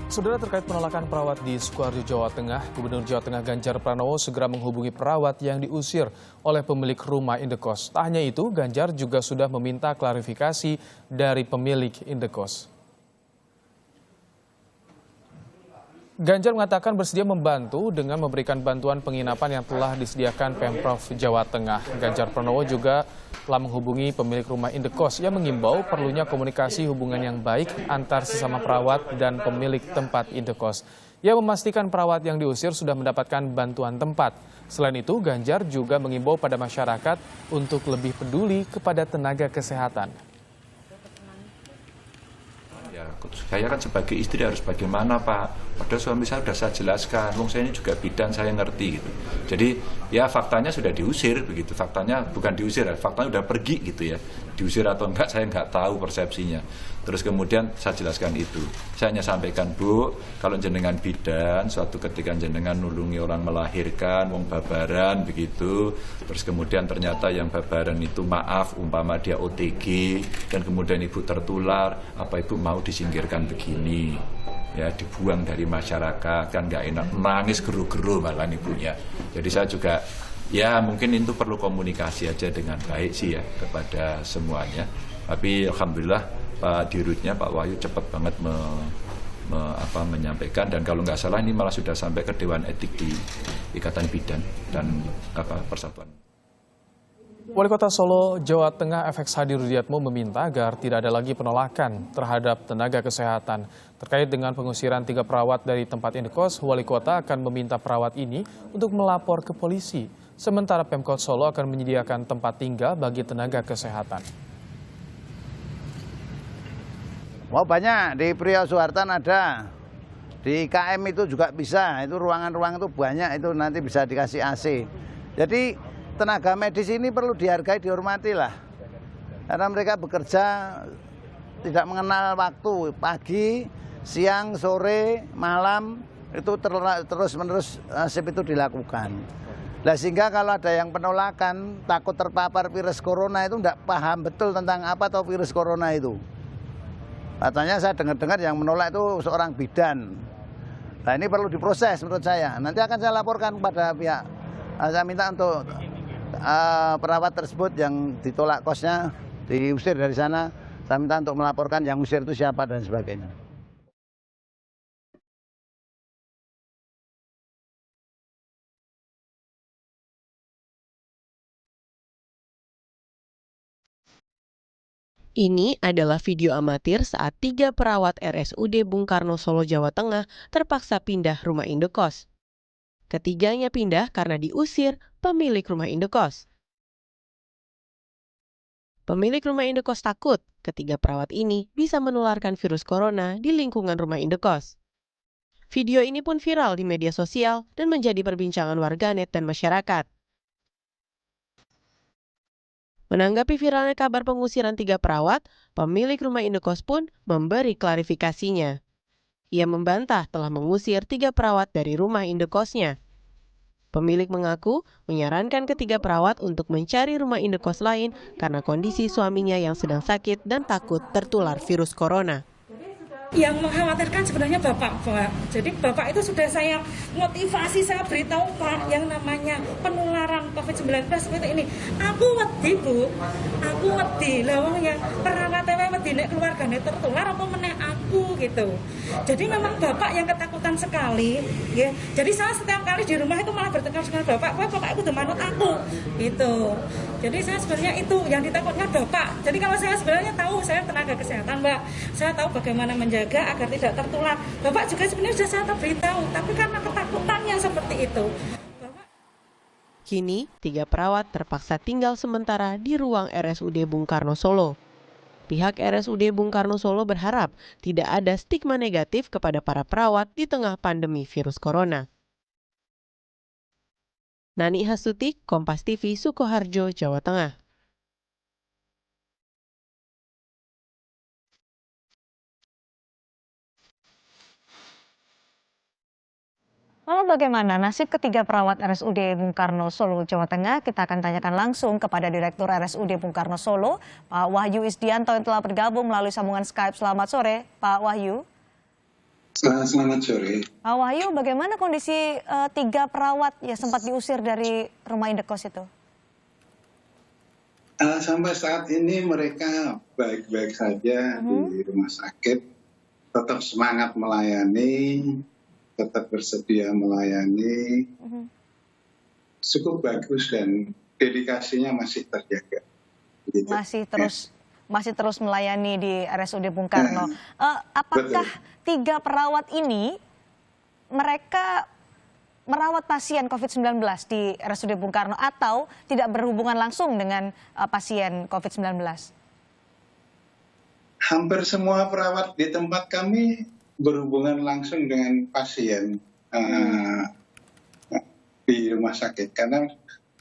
Saudara, terkait penolakan perawat di Sukoharjo, Jawa Tengah, Gubernur Jawa Tengah Ganjar Pranowo segera menghubungi perawat yang diusir oleh pemilik rumah indekos. Tak hanya itu, Ganjar juga sudah meminta klarifikasi dari pemilik indekos. Ganjar mengatakan bersedia membantu dengan memberikan bantuan penginapan yang telah disediakan Pemprov Jawa Tengah. Ganjar Pranowo juga telah menghubungi pemilik rumah indekos yang mengimbau perlunya komunikasi hubungan yang baik antar sesama perawat dan pemilik tempat indekos. Ia memastikan perawat yang diusir sudah mendapatkan bantuan tempat. Selain itu, Ganjar juga mengimbau pada masyarakat untuk lebih peduli kepada tenaga kesehatan. Ya, saya kan sebagai istri harus bagaimana, Pak? Padahal suami saya sudah saya jelaskan, wong saya ini juga bidan, saya ngerti gitu. Jadi ya faktanya sudah diusir begitu, faktanya bukan diusir, faktanya sudah pergi gitu ya. Diusir atau enggak saya enggak tahu persepsinya. Terus kemudian saya jelaskan itu. Saya hanya sampaikan, Bu, kalau jenengan bidan, suatu ketika jenengan nulungi orang melahirkan, wong babaran begitu. Terus kemudian ternyata yang babaran itu maaf, umpama dia OTG, dan kemudian ibu tertular, apa ibu mau disingkirkan begini? Ya, dibuang dari masyarakat, kan nggak enak, nangis geru-geru malah ibunya. Jadi saya juga ya mungkin itu perlu komunikasi aja dengan baik sih ya kepada semuanya. Tapi alhamdulillah Pak Dirutnya Pak Wahyu cepat banget menyampaikan, dan kalau nggak salah ini malah sudah sampai ke Dewan Etik di Ikatan Bidan dan Persatuan. Wali Kota Solo, Jawa Tengah FX Hadi Rudiatmo meminta agar tidak ada lagi penolakan terhadap tenaga kesehatan. Terkait dengan pengusiran 3 perawat dari tempat indekos, Wali Kota akan meminta perawat ini untuk melapor ke polisi. Sementara Pemkot Solo akan menyediakan tempat tinggal bagi tenaga kesehatan. Mau banyak, di Priok Suhartan ada, di KM itu juga bisa, itu ruangan-ruangan itu banyak, itu nanti bisa dikasih AC. Jadi tenaga medis ini perlu dihargai, dihormati lah. Karena mereka bekerja tidak mengenal waktu, pagi, siang, sore, malam, itu terus-menerus sip itu dilakukan. Nah, sehingga kalau ada yang penolakan, takut terpapar virus corona itu tidak paham betul tentang apa atau virus corona itu. Katanya saya dengar-dengar yang menolak itu seorang bidan. Nah, ini perlu diproses menurut saya. Nanti akan saya laporkan kepada pihak. Saya minta untuk perawat tersebut yang ditolak kosnya, diusir dari sana, saya minta untuk melaporkan yang usir itu siapa dan sebagainya. Ini adalah video amatir saat 3 perawat RSUD Bung Karno Solo, Jawa Tengah terpaksa pindah rumah indekos. Ketiganya pindah karena diusir pemilik rumah indekos. Pemilik rumah indekos takut ketiga perawat ini bisa menularkan virus corona di lingkungan rumah indekos. Video ini pun viral di media sosial dan menjadi perbincangan warganet dan masyarakat. Menanggapi viralnya kabar pengusiran 3 perawat, pemilik rumah indekos pun memberi klarifikasinya. Ia membantah telah mengusir 3 perawat dari rumah indekosnya. Pemilik mengaku menyarankan ketiga perawat untuk mencari rumah indekos lain karena kondisi suaminya yang sedang sakit dan takut tertular virus corona. Yang mengkhawatirkan sebenarnya Bapak. Jadi Bapak itu sudah saya motivasi, saya beritahu Pak, yang namanya penularan COVID-19 seperti ini. Aku wedi, Bu. Aku wedi. Lawang yang perawat wedi nek keluargane tertular apa meneh aku gitu. Jadi memang Bapak yang ketakutan sekali, ya. Jadi saya setiap kali di rumah itu malah bertengkar dengan Bapak, Bapak itu manut aku. Gitu. Jadi saya sebenarnya itu yang ditakutkan Bapak. Jadi kalau saya sebenarnya tahu, saya tenaga kesehatan, Mbak. Saya tahu bagaimana menjaga agar tidak tertular. Bapak juga sebenarnya sudah saya beritahu, tapi karena ketakutannya seperti itu. Kini, 3 perawat terpaksa tinggal sementara di ruang RSUD Bung Karno Solo. Pihak RSUD Bung Karno Solo berharap tidak ada stigma negatif kepada para perawat di tengah pandemi virus corona. Nani Hasuti, Kompas TV, Sukoharjo, Jawa Tengah. Lalu bagaimana nasib ketiga perawat RSUD Bung Karno Solo, Jawa Tengah? Kita akan tanyakan langsung kepada Direktur RSUD Bung Karno Solo, Pak Wahyu Isdianto yang telah bergabung melalui sambungan Skype. Selamat sore, Pak Wahyu. Selamat sore. Pak Wahyu, bagaimana kondisi 3 perawat yang sempat diusir dari rumah indekos itu? Sampai saat ini mereka baik-baik saja di rumah sakit, tetap semangat melayani, tetap bersedia melayani, cukup bagus dan dedikasinya masih terjaga. Gitu. Masih terus melayani di RSUD Bung Karno. Apakah Betul. 3 perawat ini mereka merawat pasien COVID-19 di RSUD Bung Karno atau tidak berhubungan langsung dengan pasien COVID-19? Hampir semua perawat di tempat kami berhubungan langsung dengan pasien di rumah sakit, karena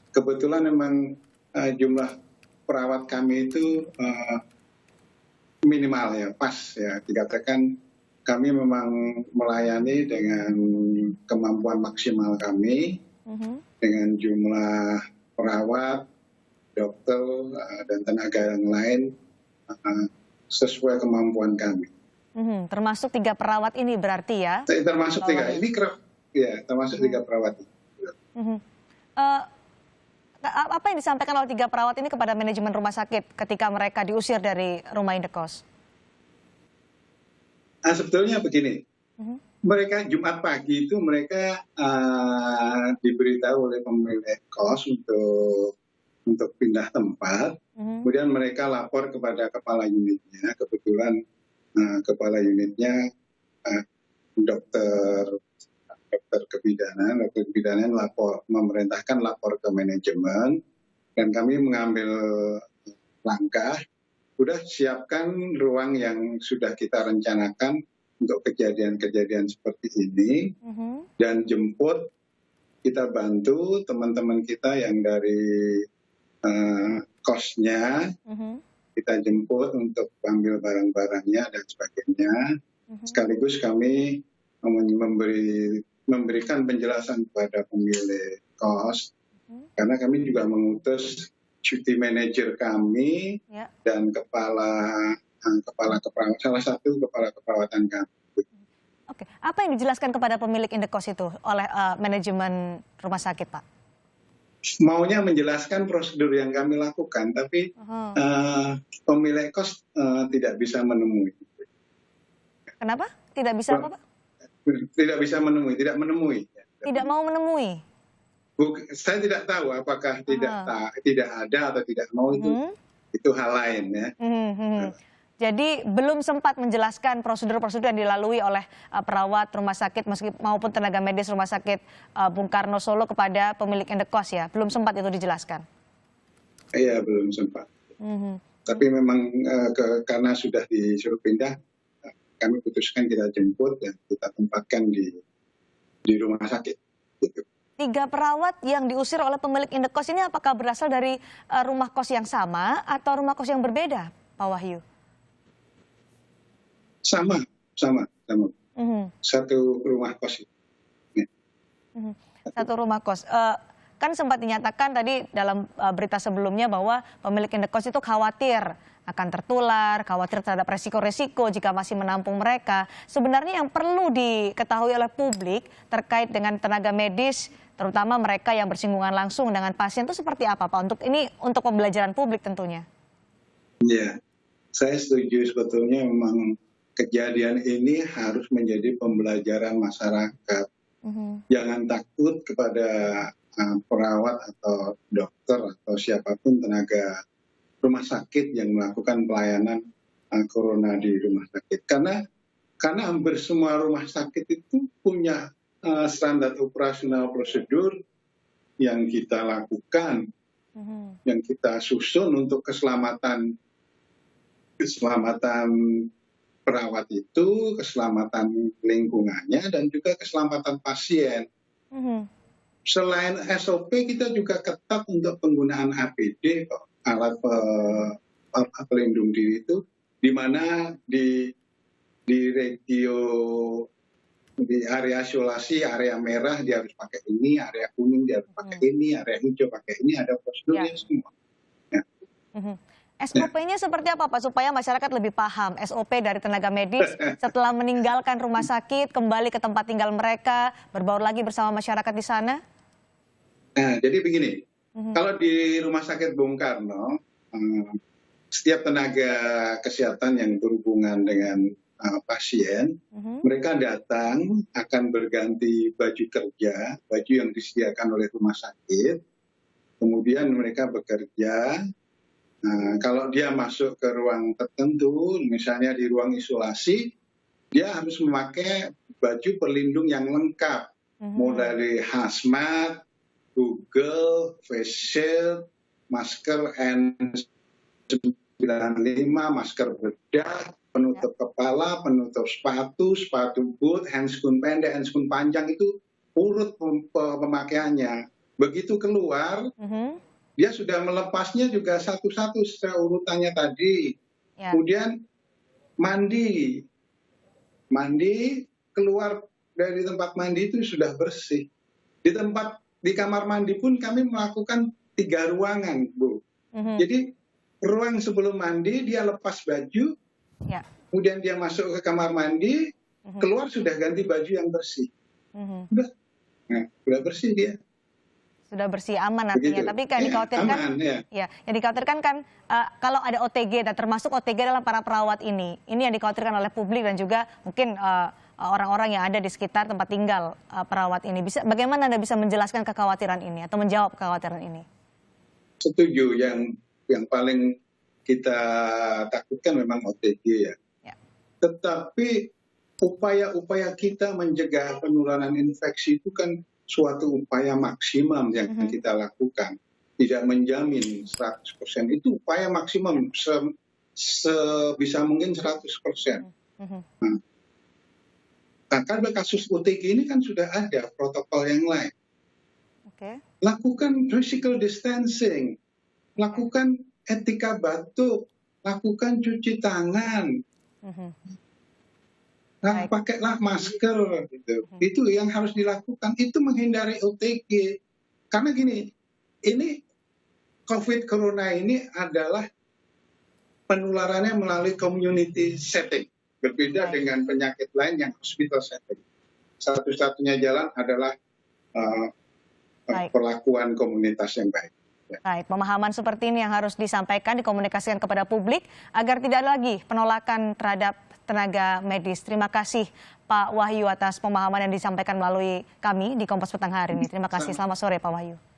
kebetulan memang jumlah perawat kami itu minimal ya, pas ya, dikatakan kami memang melayani dengan kemampuan maksimal kami, dengan jumlah perawat, dokter, dan tenaga yang lain sesuai kemampuan kami. Termasuk 3 perawat ini berarti ya? Termasuk 3, ini ya, termasuk 3 perawat. Apa yang disampaikan oleh 3 perawat ini kepada manajemen rumah sakit ketika mereka diusir dari rumah indekos? Sebetulnya begini, mereka Jumat pagi itu mereka diberitahu oleh pemilik kos untuk pindah tempat, kemudian mereka lapor kepada kepala unitnya. Kebetulan kepala unitnya dokter kebidanan memerintahkan lapor ke manajemen, dan kami mengambil langkah, sudah siapkan ruang yang sudah kita rencanakan untuk kejadian-kejadian seperti ini, dan jemput, kita bantu teman-teman kita yang dari kosnya, kita jemput untuk ambil barang-barangnya dan sebagainya, sekaligus kami memberikan penjelasan kepada pemilik kos, karena kami juga mengutus cuti manajer kami dan salah satu kepala keperawatan kami. Oke, apa yang dijelaskan kepada pemilik indekos itu oleh manajemen rumah sakit, Pak? Maunya menjelaskan prosedur yang kami lakukan, tapi pemilik kos tidak bisa menemui. Kenapa? Tidak bisa apa, Pak? Tidak bisa menemui, tidak menemui. Tidak mau menemui? Saya tidak tahu apakah tidak ada atau tidak mau, itu hal lain ya. Jadi belum sempat menjelaskan prosedur-prosedur yang dilalui oleh perawat rumah sakit maupun tenaga medis rumah sakit Bung Karno Solo kepada pemilik indekos ya? Belum sempat itu dijelaskan? Iya, belum sempat. Tapi memang karena sudah disuruh pindah, kami putuskan kita jemput dan kita tempatkan di rumah sakit. Gitu. 3 perawat yang diusir oleh pemilik indekos ini apakah berasal dari rumah kos yang sama atau rumah kos yang berbeda, Pak Wahyu? Sama. Satu rumah kos. Satu rumah kos. Kan sempat dinyatakan tadi dalam berita sebelumnya bahwa pemilik indekos itu khawatir akan tertular, khawatir terhadap resiko-resiko jika masih menampung mereka. Sebenarnya yang perlu diketahui oleh publik terkait dengan tenaga medis, terutama mereka yang bersinggungan langsung dengan pasien itu seperti apa, Pak? Untuk pembelajaran publik tentunya. Iya, saya setuju sebetulnya memang kejadian ini harus menjadi pembelajaran masyarakat. Jangan takut kepada perawat atau dokter atau siapapun tenaga rumah sakit yang melakukan pelayanan corona di rumah sakit. Karena hampir semua rumah sakit itu punya standar operasional prosedur yang kita lakukan, yang kita susun untuk keselamatan perawat itu, keselamatan lingkungannya, dan juga keselamatan pasien. Selain SOP, kita juga ketat untuk penggunaan APD, alat pelindung diri itu, di mana di area isolasi, area merah dia harus pakai ini, area kuning dia harus pakai ini, area hijau pakai ini, ada prosedurnya semua. Ya. SOP-nya seperti apa Pak supaya masyarakat lebih paham SOP dari tenaga medis setelah meninggalkan rumah sakit kembali ke tempat tinggal mereka, berbaur lagi bersama masyarakat di sana? Nah, jadi begini, kalau di Rumah Sakit Bung Karno, setiap tenaga kesehatan yang berhubungan dengan pasien, mereka datang akan berganti baju kerja, baju yang disediakan oleh rumah sakit, kemudian mereka bekerja. Nah, kalau dia masuk ke ruang tertentu, misalnya di ruang isolasi, dia harus memakai baju pelindung yang lengkap, mulai dari hazmat, Google, face shield, masker N95, masker bedah, penutup kepala, penutup sepatu, sepatu boot, handscoon pendek, handscoon panjang, itu urut pemakaiannya. Begitu keluar, dia sudah melepasnya juga satu-satu secara urutannya tadi. Kemudian mandi, keluar dari tempat mandi itu sudah bersih. Di kamar mandi pun kami melakukan 3 ruangan, Bu. Jadi ruang sebelum mandi dia lepas baju, kemudian dia masuk ke kamar mandi, keluar sudah ganti baju yang bersih. Sudah bersih dia. Sudah bersih, aman artinya. Begitu. Tapi kan dikhawatirkan, yang dikhawatirkan kan kalau ada OTG dan termasuk OTG dalam para perawat ini yang dikhawatirkan oleh publik dan juga mungkin orang-orang yang ada di sekitar tempat tinggal perawat ini. Bagaimana Anda bisa menjelaskan kekhawatiran ini atau menjawab kekhawatiran ini? Setuju, yang paling kita takutkan memang OTG ya. Tetapi upaya-upaya kita mencegah penularan infeksi itu kan suatu upaya maksimum yang kita lakukan. Tidak menjamin 100%, itu upaya maksimum sebisa mungkin 100%. Nah, karena kasus OTG ini kan sudah ada protokol yang lain. Lakukan physical distancing, lakukan etika batuk, lakukan cuci tangan. Nah, pakailah masker, gitu. Itu yang harus dilakukan. Itu menghindari OTG. Karena gini, ini COVID Corona ini adalah penularannya melalui community setting. Berbeda dengan penyakit lain yang hospital setting. Satu-satunya jalan adalah perlakuan komunitas yang baik. Baik, pemahaman seperti ini yang harus disampaikan, dikomunikasikan kepada publik agar tidak ada lagi penolakan terhadap tenaga medis. Terima kasih Pak Wahyu atas pemahaman yang disampaikan melalui kami di Kompas Petang hari ini. Terima kasih, selamat sore Pak Wahyu.